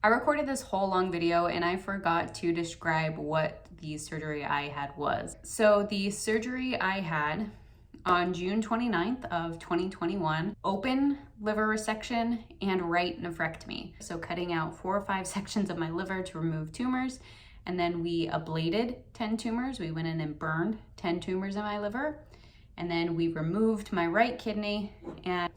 I recorded this whole long video and I forgot to describe what the surgery I had was. So the surgery I had on June 29th of 2021, open liver resection and right nephrectomy. So cutting out 4 or 5 sections of my liver to remove tumors. And then we ablated 10 tumors. We went in and burned 10 tumors in my liver. And then we removed my right kidney and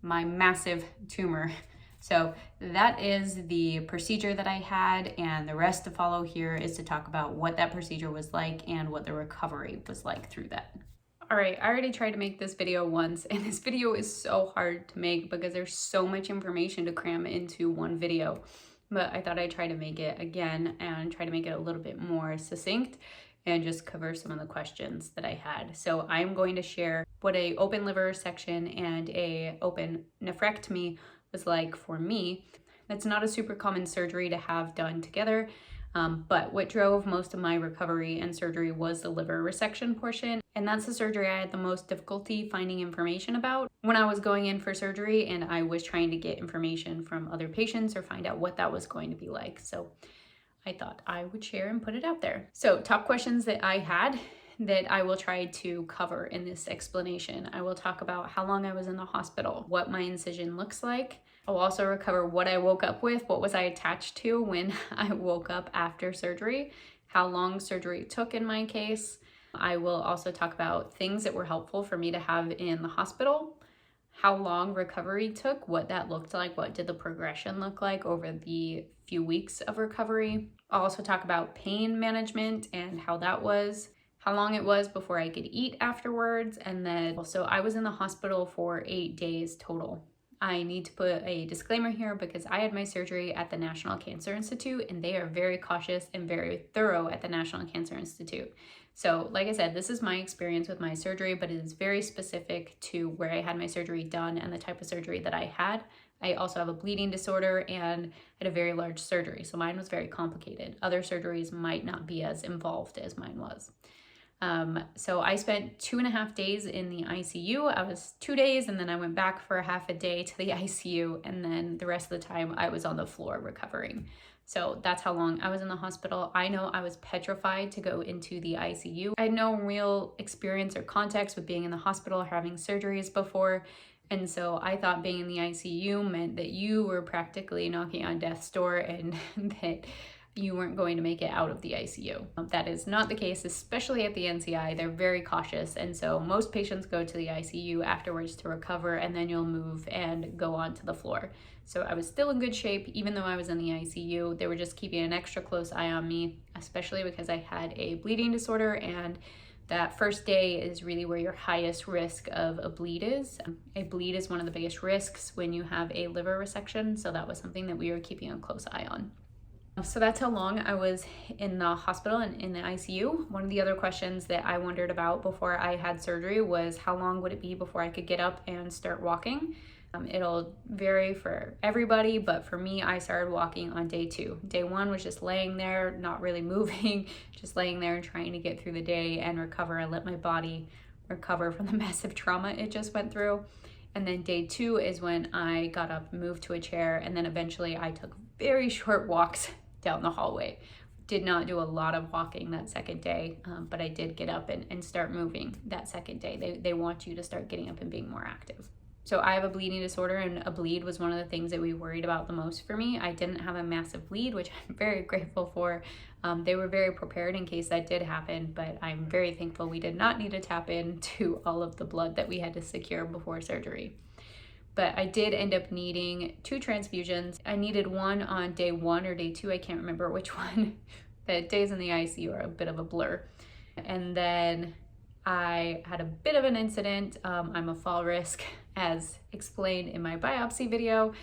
my massive tumor. So that is the procedure that I had, and the rest to follow here is to talk about what that procedure was like and what the recovery was like through that. All right, I already tried to make this video once, and this video is so hard to make because there's so much information to cram into one video. But I thought I'd try to make it again and try to make it a little bit more succinct and just cover some of the questions that I had. So I'm going to share what a open liver resection and a open nephrectomy was like for me. That's not a super common surgery to have done together, but what drove most of my recovery and surgery was the liver resection portion, and that's the surgery I had the most difficulty finding information about when I was going in for surgery, and I was trying to get information from other patients or find out what that was going to be like. So I thought I would share and put it out there. So top questions that I had that I will try to cover in this explanation. I will talk about how long I was in the hospital, what my incision looks like. I'll also recover what I woke up with, what was I attached to when I woke up after surgery, how long surgery took in my case. I will also talk about things that were helpful for me to have in the hospital, how long recovery took, what that looked like, what did the progression look like over the few weeks of recovery. I'll also talk about pain management and how that was, how long it was before I could eat afterwards, and then also I was in the hospital for 8 days total. I need to put a disclaimer here because I had my surgery at the National Cancer Institute, and they are very cautious and very thorough at the National Cancer Institute. So like I said, this is my experience with my surgery, but it is very specific to where I had my surgery done and the type of surgery that I had. I also have a bleeding disorder and had a very large surgery, so mine was very complicated. Other surgeries might not be as involved as mine was. So I spent 2.5 days in the ICU. I was 2 days, and then I went back for half a day to the ICU, and then the rest of the time I was on the floor recovering. So that's how long I was in the hospital. I know I was petrified to go into the ICU. I had no real experience or context with being in the hospital or having surgeries before. And so I thought being in the ICU meant that you were practically knocking on death's door and that you weren't going to make it out of the ICU. That is not the case, especially at the NCI. They're very cautious, and so most patients go to the ICU afterwards to recover, and then you'll move and go on to the floor. So I was still in good shape, even though I was in the ICU. They were just keeping an extra close eye on me, especially because I had a bleeding disorder, and that first day is really where your highest risk of a bleed is. A bleed is one of the biggest risks when you have a liver resection, so that was something that we were keeping a close eye on. So that's how long I was in the hospital and in the ICU. One of the other questions that I wondered about before I had surgery was how long would it be before I could get up and start walking? It'll vary for everybody, but for me, I started walking on day 2. Day 1 was just laying there, not really moving, just laying there and trying to get through the day and recover and let my body recover from the massive trauma it just went through. And then day 2 is when I got up, moved to a chair, and then eventually I took very short walks down the hallway. Did not do a lot of walking that second day, but I did get up and start moving that second day. They want you to start getting up and being more active. So I have a bleeding disorder, and a bleed was one of the things that we worried about the most for me. I didn't have a massive bleed, which I'm very grateful for. They were very prepared in case that did happen, but I'm very thankful we did not need to tap into all of the blood that we had to secure before surgery. But I did end up needing 2 transfusions. I needed one on day 1 or day 2, I can't remember which one. The days in the ICU are a bit of a blur. And then I had a bit of an incident. I'm a fall risk, as explained in my biopsy video.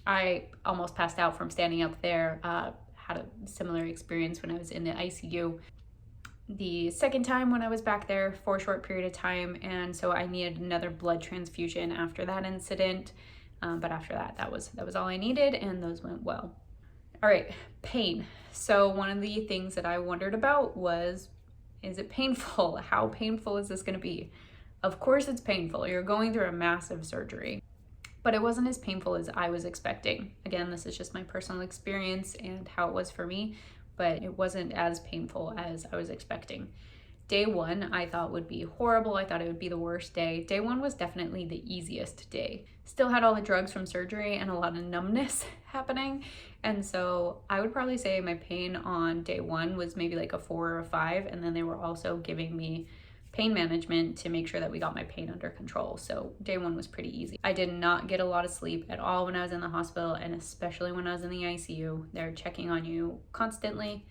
I almost passed out from standing up there. Had a similar experience when I was in the ICU the second time when I was back there for a short period of time, and so I needed another blood transfusion after that incident. But after that was all I needed, and those went well. All right, pain. So one of the things that I wondered about was, is it painful? How painful is this going to be? Of course it's painful. You're going through a massive surgery. but it wasn't as painful as I was expecting. Again, this is just my personal experience and how it was for me, but it wasn't as painful as I was expecting. Day one, I thought would be horrible. I thought it would be the worst day. Day one was definitely the easiest day. Still had all the drugs from surgery and a lot of numbness happening. And so I would probably say my pain on day one was maybe like a 4 or a 5. And then they were also giving me pain management to make sure that we got my pain under control. So day one was pretty easy. I did not get a lot of sleep at all when I was in the hospital, and especially when I was in the ICU. They're checking on you constantly.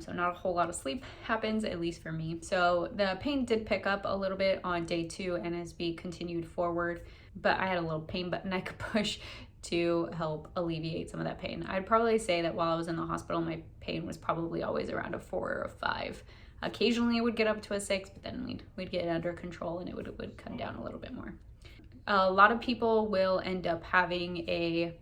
So not a whole lot of sleep happens, at least for me. So the pain did pick up a little bit on day 2 and as we continued forward, but I had a little pain button I could push to help alleviate some of that pain. I'd probably say that while I was in the hospital, my pain was probably always around a 4 or a 5. Occasionally it would get up to a 6, but then we'd get it under control and it would come down a little bit more. A lot of people will end up having a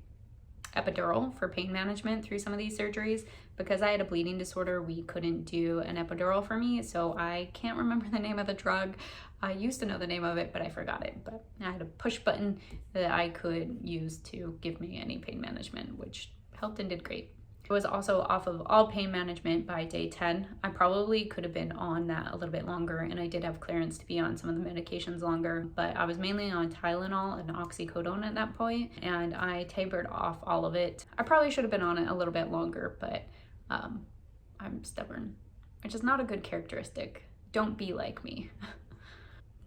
epidural for pain management through some of these surgeries. Because I had a bleeding disorder, we couldn't do an epidural for me, so I can't remember the name of the drug. I used to know the name of it, but I forgot it. But I had a push button that I could use to give me any pain management, which helped and did great. I was also off of all pain management by day 10. I probably could have been on that a little bit longer, and I did have clearance to be on some of the medications longer, but I was mainly on Tylenol and oxycodone at that point, and I tapered off all of it. I probably should have been on it a little bit longer, but I'm stubborn, which is not a good characteristic. Don't be like me.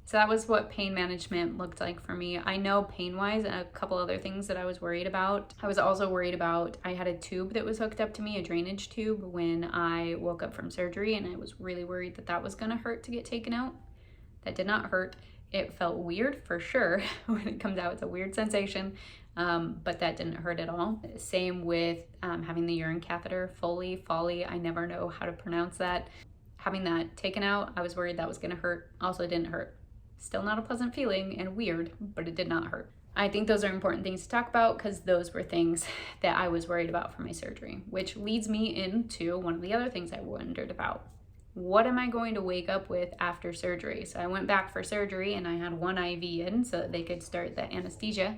So that was what pain management looked like for me. I know pain-wise and a couple other things that I was worried about. I was also worried about, I had a tube that was hooked up to me, a drainage tube, when I woke up from surgery, and I was really worried that that was gonna hurt to get taken out. That did not hurt. It felt weird for sure. When it comes out, it's a weird sensation, but that didn't hurt at all. Same with having the urine catheter, Foley, I never know how to pronounce that. Having that taken out, I was worried that was gonna hurt. Also didn't hurt. Still not a pleasant feeling and weird, but it did not hurt. I think those are important things to talk about because those were things that I was worried about for my surgery, which leads me into one of the other things I wondered about. What am I going to wake up with after surgery? So I went back for surgery and I had 1 IV in so that they could start the anesthesia,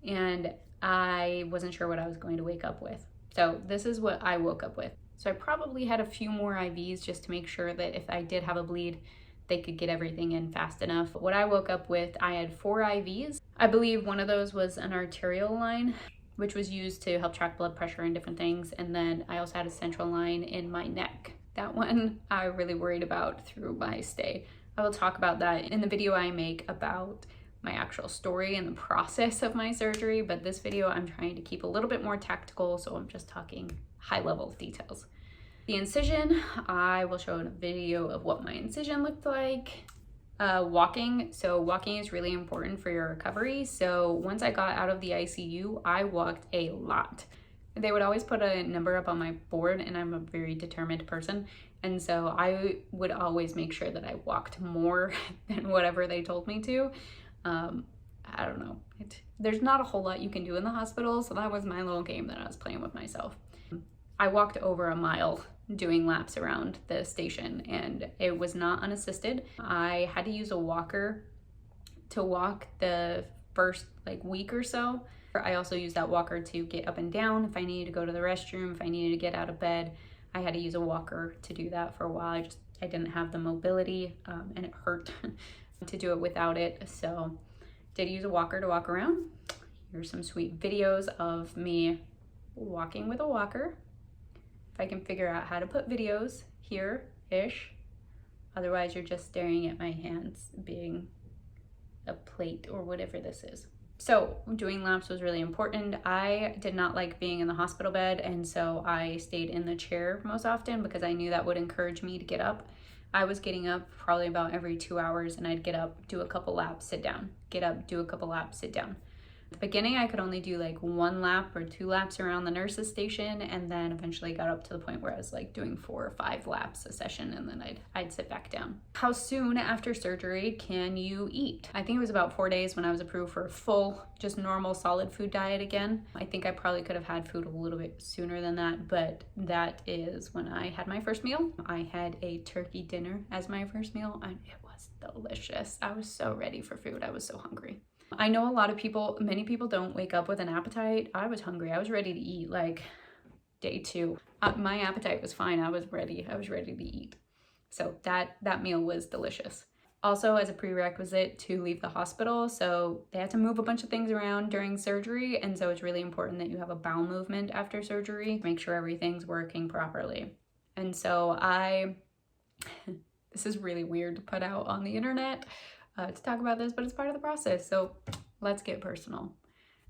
and I wasn't sure what I was going to wake up with. So this is what I woke up with. So I probably had a few more IVs just to make sure that if I did have a bleed, they could get everything in fast enough. What I woke up with, I had 4 IVs. I believe one of those was an arterial line, which was used to help track blood pressure and different things. And then I also had a central line in my neck. That one I really worried about through my stay. I will talk about that in the video I make about my actual story and the process of my surgery, but this video I'm trying to keep a little bit more tactical, so I'm just talking high-level details. The incision, I will show a video of what my incision looked like. Walking, so walking is really important for your recovery. So once I got out of the ICU, I walked a lot. They would always put a number up on my board, and I'm a very determined person. And so I would always make sure that I walked more than whatever they told me to. I don't know. There's not a whole lot you can do in the hospital, so that was my little game that I was playing with myself. I walked over a mile doing laps around the station, and it was not unassisted. I had to use a walker to walk the first week or so. I also used that walker to get up and down if I needed to go to the restroom, if I needed to get out of bed. I had to use a walker to do that for a while. I didn't have the mobility, and it hurt to do it without it. So did use a walker to walk around. Here's some sweet videos of me walking with a walker. If I can figure out how to put videos here-ish. Otherwise, you're just staring at my hands being a plate or whatever this is. So doing laps was really important. I did not like being in the hospital bed, and so I stayed in the chair most often because I knew that would encourage me to get up. I was getting up probably about every 2 hours, and I'd get up, do a couple laps, sit down. Get up, do a couple laps, sit down. At the beginning, I could only do 1 lap or 2 laps around the nurse's station, and then eventually got up to the point where I was doing 4 or 5 laps a session, and then I'd sit back down. How soon after surgery can you eat? I think it was about 4 days when I was approved for a full, just normal solid food diet again. I think I probably could have had food a little bit sooner than that, but that is when I had my first meal. I had a turkey dinner as my first meal, and it was delicious. I was so ready for food. I was so hungry. I know a lot of people, many people don't wake up with an appetite. I was hungry. I was ready to eat like day 2. My appetite was fine. I was ready to eat. So that meal was delicious. Also, as a prerequisite to leave the hospital, so they had to move a bunch of things around during surgery, and so it's really important that you have a bowel movement after surgery, make sure everything's working properly. And so this is really weird to put out on the internet to talk about this, but it's part of the process, so let's get personal.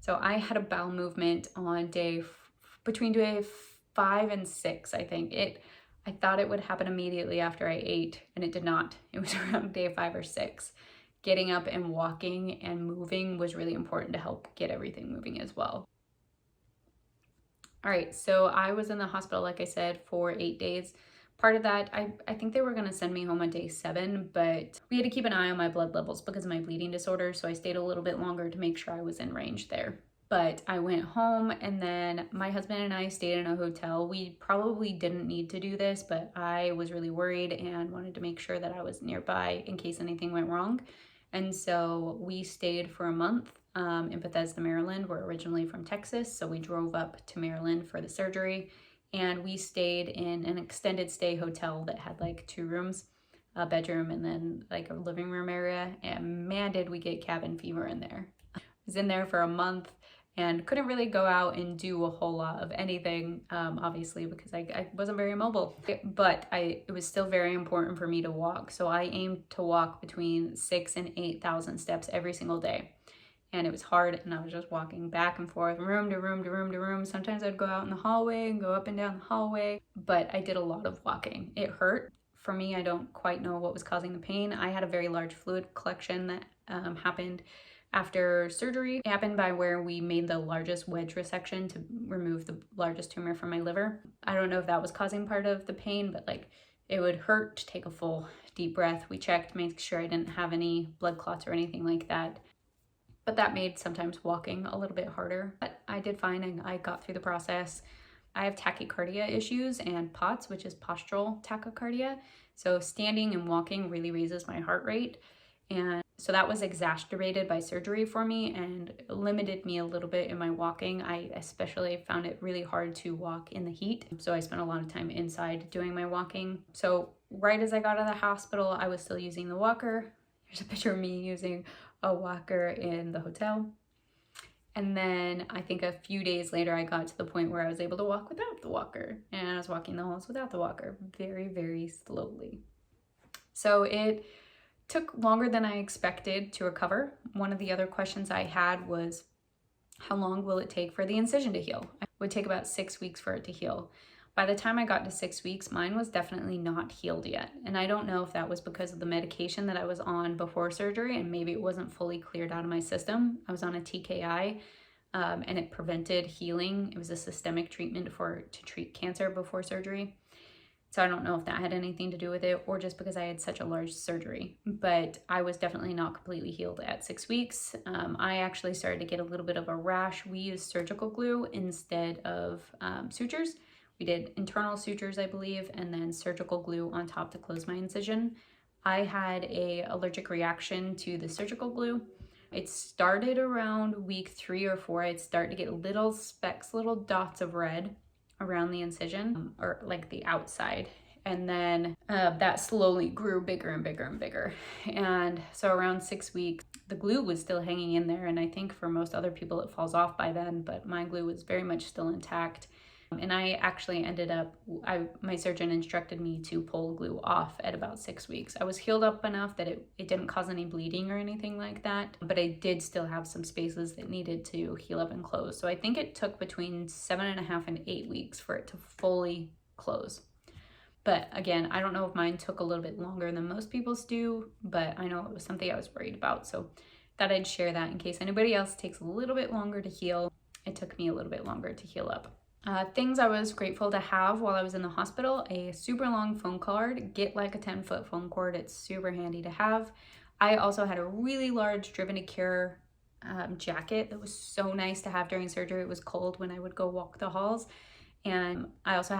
So I had a bowel movement on between day 5 and 6, I think. I thought it would happen immediately after I ate, and it did not. It was around day 5 or 6. Getting up and walking and moving was really important to help get everything moving as well. All right, so I was in the hospital, like I said, for 8 days. Part of that, I think they were gonna send me home on day 7, but we had to keep an eye on my blood levels because of my bleeding disorder, so I stayed a little bit longer to make sure I was in range there. But I went home, and then my husband and I stayed in a hotel. We probably didn't need to do this, but I was really worried and wanted to make sure that I was nearby in case anything went wrong. And so we stayed for a month in Bethesda, Maryland. We're originally from Texas, so we drove up to Maryland for the surgery, and we stayed in an extended stay hotel that had like 2 rooms, a bedroom, and then like a living room area. And man, did we get cabin fever in there. I was in there for a month and couldn't really go out and do a whole lot of anything, obviously, because I wasn't very mobile. But it was still very important for me to walk. So I aimed to walk between 6,000 and 8,000 steps every single day. And it was hard, and I was just walking back and forth, room to room to room to room. Sometimes I'd go out in the hallway and go up and down the hallway, but I did a lot of walking. It hurt. For me, I don't quite know what was causing the pain. I had a very large fluid collection that happened after surgery. It happened by where we made the largest wedge resection to remove the largest tumor from my liver. I don't know if that was causing part of the pain, but like it would hurt to take a full deep breath. We checked, made sure I didn't have any blood clots or anything like that. But that made sometimes walking a little bit harder. But I did fine, and I got through the process. I have tachycardia issues and POTS, which is postural tachycardia. So standing and walking really raises my heart rate. And so that was exacerbated by surgery for me and limited me a little bit in my walking. I especially found it really hard to walk in the heat. So I spent a lot of time inside doing my walking. So right as I got out of the hospital, I was still using the walker. Here's a picture of me using a walker in the hotel. And then I think a few days later, I got to the point where I was able to walk without the walker. And I was walking the halls without the walker, very, very slowly. So it took longer than I expected to recover. One of the other questions I had was, how long will it take for the incision to heal? It would take about 6 weeks for it to heal. By the time I got to 6 weeks, mine was definitely not healed yet. And I don't know if that was because of the medication that I was on before surgery, and maybe it wasn't fully cleared out of my system. I was on a TKI, and it prevented healing. It was a systemic treatment to treat cancer before surgery. So I don't know if that had anything to do with it, or just because I had such a large surgery. But I was definitely not completely healed at 6 weeks. I actually started to get a little bit of a rash. We used surgical glue instead of sutures. We did internal sutures, I believe, and then surgical glue on top to close my incision. I had an allergic reaction to the surgical glue. It started around week 3 or 4. I'd start to get little specks, little dots of red around the incision, or like the outside. And then that slowly grew bigger and bigger and bigger. And so around 6 weeks, the glue was still hanging in there. And I think for most other people, it falls off by then, but my glue was very much still intact. And I actually ended up, my surgeon instructed me to pull glue off at about 6 weeks. I was healed up enough that it didn't cause any bleeding or anything like that, but I did still have some spaces that needed to heal up and close. So I think it took between 7.5 and 8 weeks for it to fully close. But again, I don't know if mine took a little bit longer than most people's do, but I know it was something I was worried about. So thought I'd share that in case anybody else takes a little bit longer to heal. It took me a little bit longer to heal up. Things I was grateful to have while I was in the hospital: a super long phone cord. Get like a 10-foot phone cord. It's super handy to have. I also had a really large Driven to Cure jacket that was so nice to have during surgery. It was cold when I would go walk the halls. And I also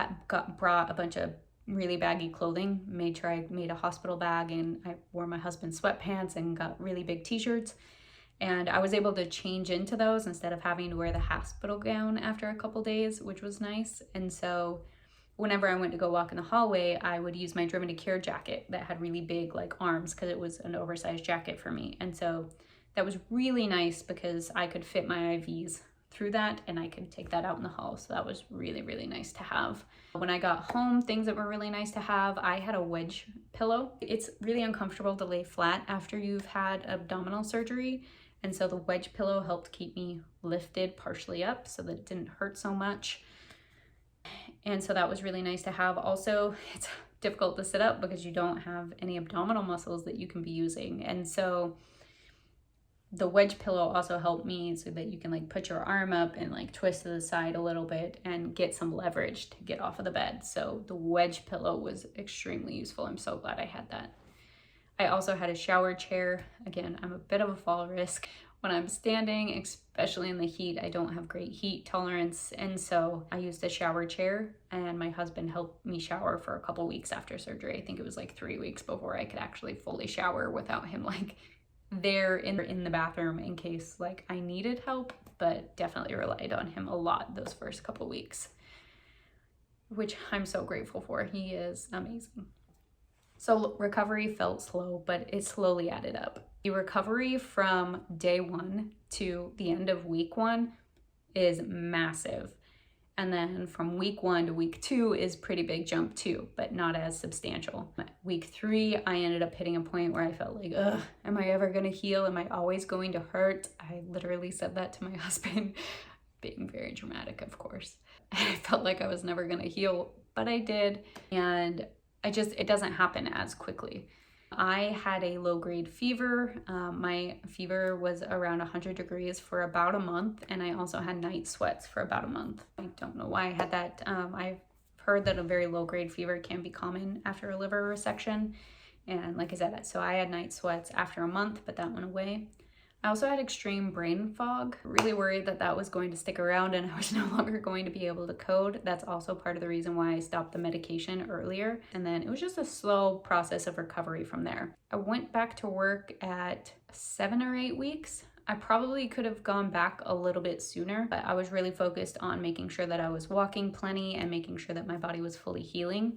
brought a bunch of really baggy clothing. Made sure I made a hospital bag, and I wore my husband's sweatpants and got really big t-shirts. And I was able to change into those instead of having to wear the hospital gown after a couple days, which was nice. And so whenever I went to go walk in the hallway, I would use my Driven to Cure jacket that had really big like arms because it was an oversized jacket for me. And so that was really nice because I could fit my IVs through that and I could take that out in the hall. So that was really, really nice to have. When I got home, things that were really nice to have, I had a wedge pillow. It's really uncomfortable to lay flat after you've had abdominal surgery. And so the wedge pillow helped keep me lifted partially up so that it didn't hurt so much. And so that was really nice to have. Also, it's difficult to sit up because you don't have any abdominal muscles that you can be using. And so the wedge pillow also helped me so that you can like put your arm up and like twist to the side a little bit and get some leverage to get off of the bed. So the wedge pillow was extremely useful. I'm so glad I had that. I also had a shower chair. Again, I'm a bit of a fall risk. When I'm standing, especially in the heat, I don't have great heat tolerance. And so I used a shower chair and my husband helped me shower for a couple weeks after surgery. I think it was like 3 weeks before I could actually fully shower without him like there in the bathroom in case like I needed help, but definitely relied on him a lot those first couple weeks, which I'm so grateful for. He is amazing. So recovery felt slow, but it slowly added up. The recovery from day 1 to the end of week 1 is massive. And then from week 1 to week 2 is pretty big jump too, but not as substantial. Week 3, I ended up hitting a point where I felt like, ugh, am I ever gonna heal? Am I always going to hurt? I literally said that to my husband, being very dramatic, of course. And I felt like I was never gonna heal, but I did. And it doesn't happen as quickly. I had a low-grade fever. My fever was around 100 degrees for about a month, and I also had night sweats for about a month. I don't know why I had that. I've heard that a very low-grade fever can be common after a liver resection, and like I said, so I had night sweats after a month, but that went away. I also had extreme brain fog. Really worried that that was going to stick around and I was no longer going to be able to code. That's also part of the reason why I stopped the medication earlier. And then it was just a slow process of recovery from there. I went back to work at 7 or 8 weeks. I probably could have gone back a little bit sooner, but I was really focused on making sure that I was walking plenty and making sure that my body was fully healing.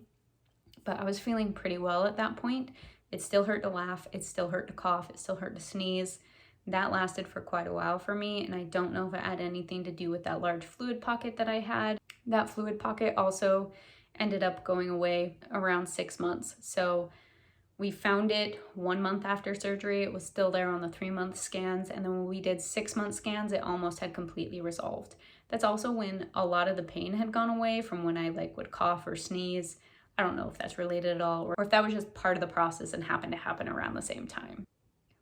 But I was feeling pretty well at that point. It still hurt to laugh. It still hurt to cough. It still hurt to sneeze. That lasted for quite a while for me, and I don't know if it had anything to do with that large fluid pocket that I had. That fluid pocket also ended up going away around 6 months. So we found it 1 month after surgery. It was still there on the 3-month scans, and then when we did 6-month scans, it almost had completely resolved. That's also when a lot of the pain had gone away from when I would cough or sneeze. I don't know if that's related at all, or if that was just part of the process and happened to happen around the same time.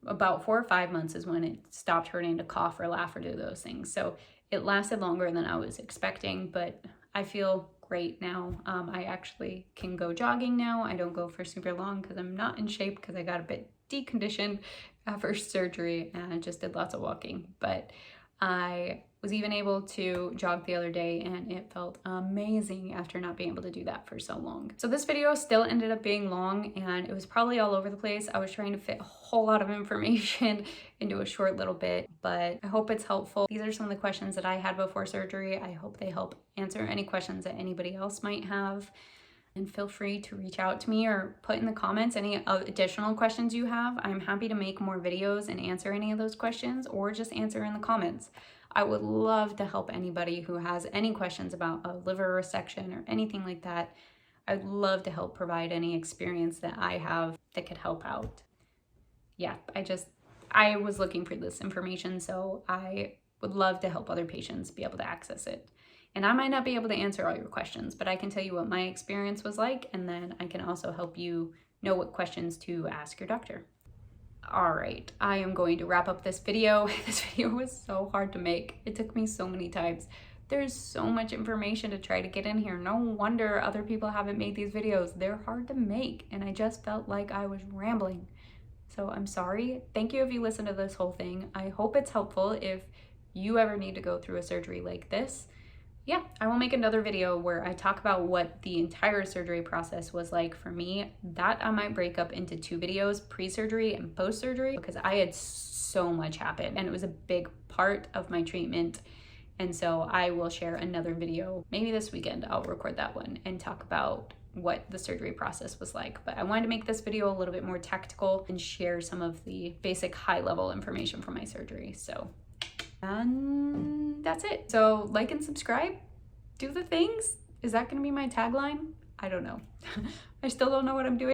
About 4 or 5 months is when it stopped hurting to cough or laugh or do those things. So it lasted longer than I was expecting, but I feel great now. I actually can go jogging now. I don't go for super long because I'm not in shape because I got a bit deconditioned after surgery and I just did lots of walking. But I was even able to jog the other day and it felt amazing after not being able to do that for so long. So this video still ended up being long and it was probably all over the place. I was trying to fit a whole lot of information into a short little bit, but I hope it's helpful. These are some of the questions that I had before surgery. I hope they help answer any questions that anybody else might have. And feel free to reach out to me or put in the comments any additional questions you have. I'm happy to make more videos and answer any of those questions or just answer in the comments. I would love to help anybody who has any questions about a liver resection or anything like that. I'd love to help provide any experience that I have that could help out. Yeah, I was looking for this information, so I would love to help other patients be able to access it. And I might not be able to answer all your questions, but I can tell you what my experience was like, and then I can also help you know what questions to ask your doctor. All right, I am going to wrap up this video. This video was so hard to make. It took me so many times. There's so much information to try to get in here. No wonder other people haven't made these videos. They're hard to make, and I just felt like I was rambling. So I'm sorry. Thank you if you listened to this whole thing. I hope it's helpful if you ever need to go through a surgery like this. Yeah, I will make another video where I talk about what the entire surgery process was like for me. That I might break up into 2 videos, pre-surgery and post-surgery, because I had so much happened, and it was a big part of my treatment. And so I will share another video, maybe this weekend. I'll record that one and talk about what the surgery process was like. But I wanted to make this video a little bit more tactical and share some of the basic high-level information from my surgery. So, and that's it. So like and subscribe, do the things. Is that gonna be my tagline? I don't know. I still don't know what I'm doing.